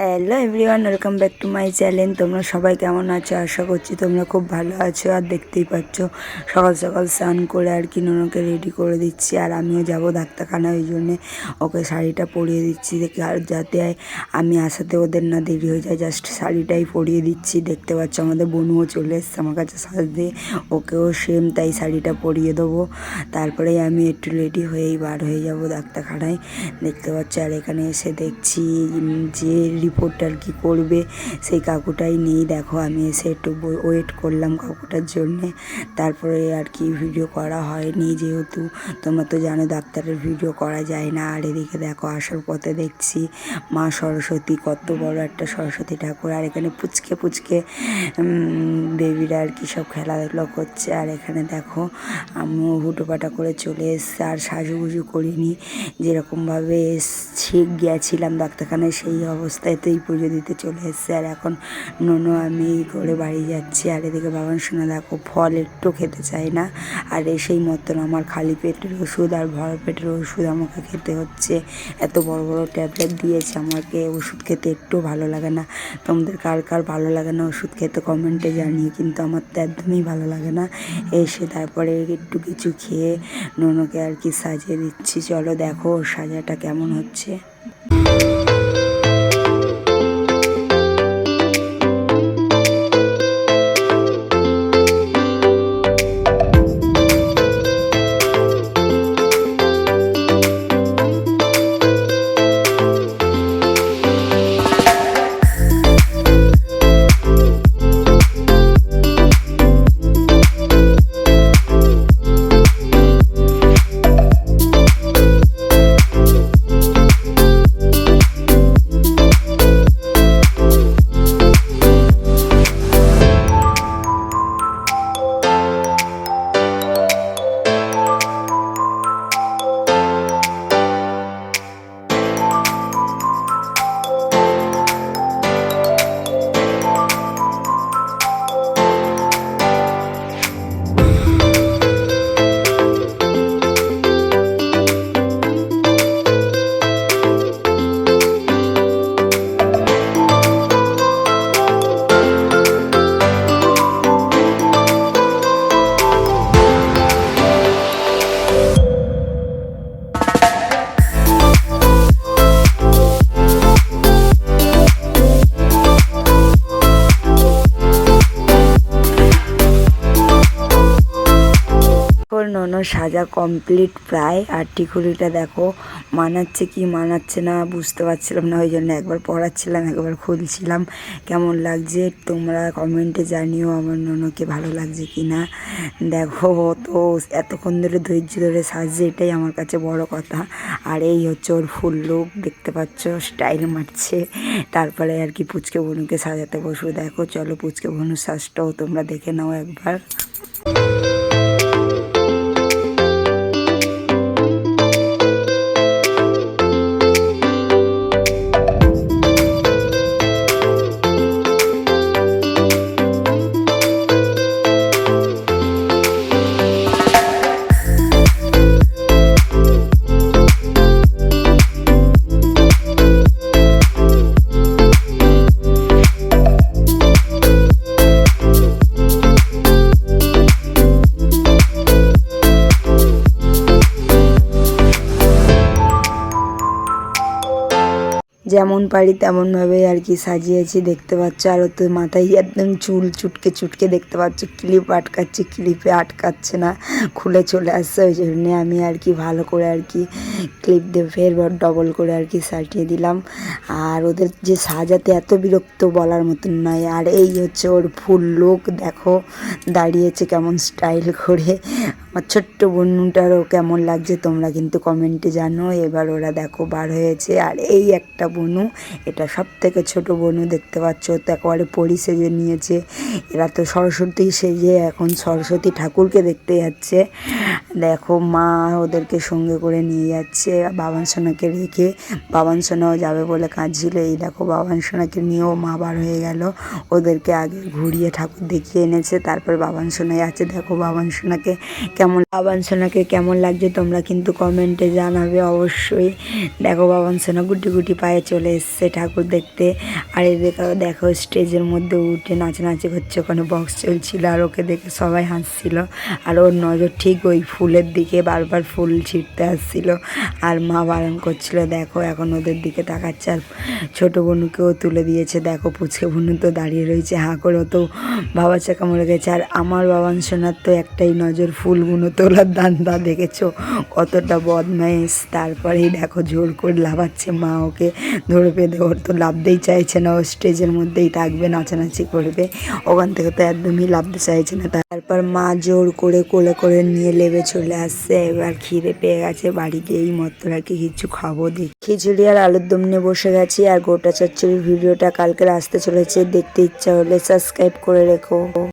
Hello everyone, welcome back to my channel. তোমরা সবাই কেমন আছো? আশা করছি তোমরা খুব ভালো আছো। আর দেখতেই পাচ্ছ সকাল সকাল স্নান করে আর কি নোনোকে রেডি করে দিচ্ছি। আর আমিও যাব ডাক্তারখানায়, ওই জন্যে ওকে শাড়িটা পরিয়ে দিচ্ছি দেখি, আর যাতে আমি আসাতে ওদের না দেরি হয়ে যায়। জাস্ট শাড়িটাই পরিয়ে দিচ্ছি। দেখতে পাচ্ছ আমাদের বোনুও চলে এসছে আমার কাছে সাজ দিয়ে, ওকেও সেম তাই শাড়িটা পরিয়ে দেবো। তারপরে আমি একটু রেডি হয়েই বার হয়ে যাব ডাক্তারখানায়। দেখতে পাচ্ছ আর এখানে এসে দেখছি যে রিপোর্ট আর কি করবে সেই কাকুটাই নেই। দেখো আমি এসে একটু ওয়েট করলাম কাকুটার জন্যে। তারপরে আর কি ভিডিও করা হয়নি, যেহেতু তোমরা তো জানো ডাক্তারের ভিডিও করা যায় না। আর এদিকে দেখো আসার পথে দেখছি মা সরস্বতী, কত বড় একটা সরস্বতী ঠাকুর। আর এখানে পুচকে পুচকে বেবিরা আর কি সব খেলাধুলো করছে। আর এখানে দেখো আমিও হুটোপাটা করে চলে এসছি, আর সাজুগুজু করিনি, যেরকমভাবে গিয়েছিলাম ডাক্তারখানায় সেই অবস্থায় তো এই পুজো দিতে চলে এসছে। আর এখন নোনো আমি করে বাড়ি যাচ্ছি। আর এদিকে বাবান শোনা দেখো ফল একটু খেতে চায় না। আর সেই মতন আমার খালি পেটের ওষুধ আর ভরা পেটের ওষুধ আমাকে খেতে হচ্ছে। এত বড় বড় ট্যাবলেট দিয়েছে আমাকে, ওষুধ খেতে একটু ভালো লাগে না। তোমাদের কার কার ভালো লাগে না ওষুধ খেতে কমেন্টে জানিয়ে, কিন্তু আমার তো একদমই ভালো লাগে না। এসে তারপরে একটু কিছু খেয়ে নোনোকে আর কি সাজিয়ে দিচ্ছি। চলো দেখো ওর সাজাটা কেমন হচ্ছে। নোনো সাজা কমপ্লিট প্রায়। আর টিকুলিটা দেখো মানাচ্ছে কি মানাচ্ছে না বুঝতে পারছিলাম না, ওই জন্য একবার পড়াচ্ছিলাম একবার খুলছিলাম। কেমন লাগছে তোমরা কমেন্টে জানিও আমার নোনোকে ভালো লাগছে কি না। দেখো তো এতক্ষণ ধরে ধৈর্য ধরে সাজছে, এটাই আমার কাছে বড় কথা। আর এই হচ্ছে ওর ফুল লুক, দেখতে পাচ্ছ স্টাইল মারছে। তারপরে আর কি পুচকে বনুকে সাজাতে বসবো। দেখো চলো পুচকে বনুর সাজটাও তোমরা দেখে নাও একবার। যেমন পারি তেমনভাবে আর কি সাজিয়েছি, দেখতে পাচ্ছ। আর তো মাথায় একদম চুল চুটকে চুটকে দেখতে পাচ্ছ, ক্লিপ আটকাচ্ছে, ক্লিপে আটকাচ্ছে না, খুলে চলে আসছে। ওই জন্যে আমি আর কি ভালো করে আর কি ক্লিপ দিয়ে ফের ডবল করে আর কি সাজিয়ে দিলাম। আর ওদের যে সাজাতে এত বিরক্ত বলার মতন নয়। আর এই হচ্ছে ওর ফুল লুক, দেখো দাঁড়িয়েছে কেমন স্টাইল করে। আমার ছোট্ট বনুটারও কেমন লাগছে তোমরা কিন্তু কমেন্টে জানো। এবার ওরা দেখো বার হয়েছে। আর এই একটা বনু, এটা সব থেকে ছোটো বনু, দেখতে পাচ্ছ তো একেবারে পরি সেজে নিয়েছে। এরা তো সরস্বতী সেজে এখন সরস্বতী ঠাকুরকে দেখতে যাচ্ছে। দেখো মা ওদেরকে সঙ্গে করে নিয়ে যাচ্ছে বাবান সোনাকে রেখে। বাবান সোনাও যাবে বলে কাঁদছিল। এই দেখো বাবান সোনাকে নিয়েও মা বার হয়ে গেল, ওদেরকে আগে ঘুরিয়ে ঠাকুর দেখিয়ে এনেছে, তারপর বাবান সোনাই আছে। দেখো বাবান সোনাকে কেমন বাবান সোনাকে কেমন লাগছে তোমরা কিন্তু কমেন্টে জানাবে অবশ্যই। দেখো বাবান সোনা গুটি গুটি পায়ে চলে এসছে ঠাকুর দেখতে। আর এদিকে দেখো স্টেজের মধ্যে উঠে নাচানাচি করছে, ওখানে বক্স চলছিল আর ওকে দেখে সবাই হাসছিল। আর ওর নজর ঠিক ওই ফুলের দিকে, বারবার ফুল ছিঁড়তে আসছিল আর মা বারণ করছিল। দেখো এখন ওদের দিকে তাকাচ্ছে আর ছোটো বোনুকেও তুলে দিয়েছে। দেখো পুচকে বোনু তো দাঁড়িয়ে রয়েছে হাঁ করে, ও তো বাবা চাকা মরে গেছে। আর আমার বাবান সোনার তো একটাই নজর ফুলগুলো তোলার দান্দা, দেখেছো কতটা বদমাইশ। তারপরেই দেখো জোর করে লাফাচ্ছে, মা ওকে ধরে বেঁধে, ওর তো লাফতেই চাইছে না, ও স্টেজের মধ্যেই থাকবে নাচানাচি করবে, ওখান থেকে তো একদমই লাফতে চাইছে না। তারপর মা জোর করে কোলে করে নিয়ে লেবে চলে আসছে। এবার খিদে পেয়ে গেছে, বাড়ি গিয়েই মত্তরাকে কিছু খাবো। দেখি খিচুড়ি আর আলুর দম নিয়ে বসে গেছি। আর গোটা চচ্চড়ির ভিডিওটা কালকে আসতে চলেছে, দেখতে ইচ্ছা হলে সাবস্ক্রাইব করে রেখো।